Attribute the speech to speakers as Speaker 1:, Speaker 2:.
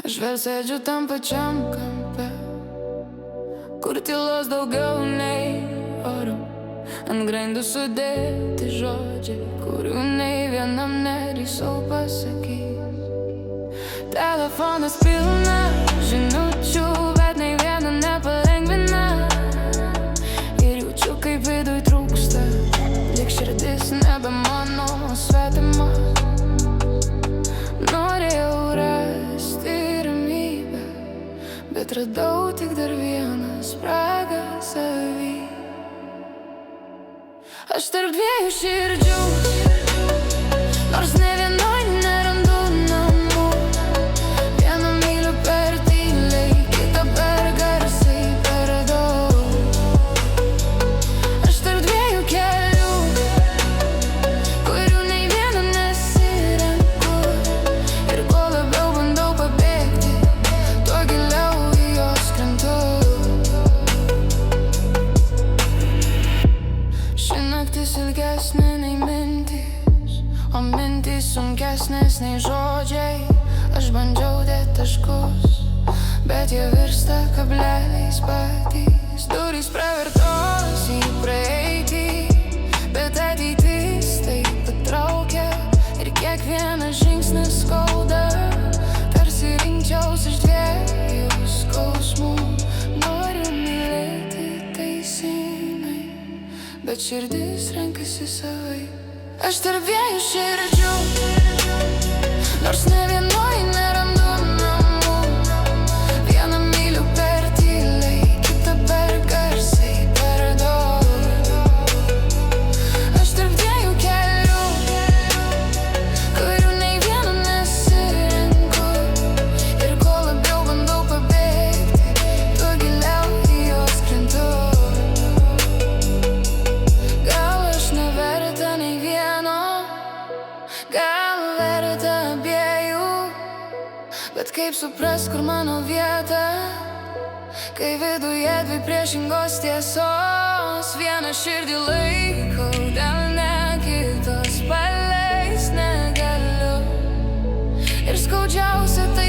Speaker 1: Aš vėl sėdžiu tam pačiam kampe, kur tylos daugiau nei oro. Ant grindų sudėti žodžiai, kurių nei vienam nedrįsau pasakyti. Telefonas pilna žinučių, bet nei viena nepalengvina. Ir jaučiu, kaip viduj trūksta, lyg širdis nebe mano, svetima. Norėjau rasti ramybę, bet radau tik dar vieną spragą savy. Aš tarp dviejų širdžių, nors ne vienoj nerandu namų. Vieną myliu per tyliai, kitą per garsiai, per daug. Aš tarp dviejų kelių, kurių nei vieno nesirenku. Ir kuo labiau bandau pabėgti, tuo giliau į jos krentu. Ši naktis ilgesnė nei mintys, o mintys sunkesnės nei žodžiai. Aš bandžiau dėti taškus, bet jie virsta kableliais patys. Durys pravertos į praeitį, bet ateitis taip patraukia. Ir kiekvienas žingsnis skauda, tarsi rinkčiaus iš dviejų skausmų. Noriu mylėti teisingai, bet širdis renkasi savaip. Aš tarp dviejų širdžių, nors ne vienoj nerandu namų. Vieną myliu per tyliai, kitą per garsiai, per daug. Aš tarp dviejų kelių, kurių nei vieno nesirenku. Ir kuo labiau bandau pabėgti, tuo giliau į jos krentu. Gal aš neverta nei vieno, gal verta abiejų. Bet kaip suprast, kur mano vieta, kai viduje dvi priešingos tiesos. Vieną širdį laikau delne, kitos paleist negaliu. Ir skaudžiausia tai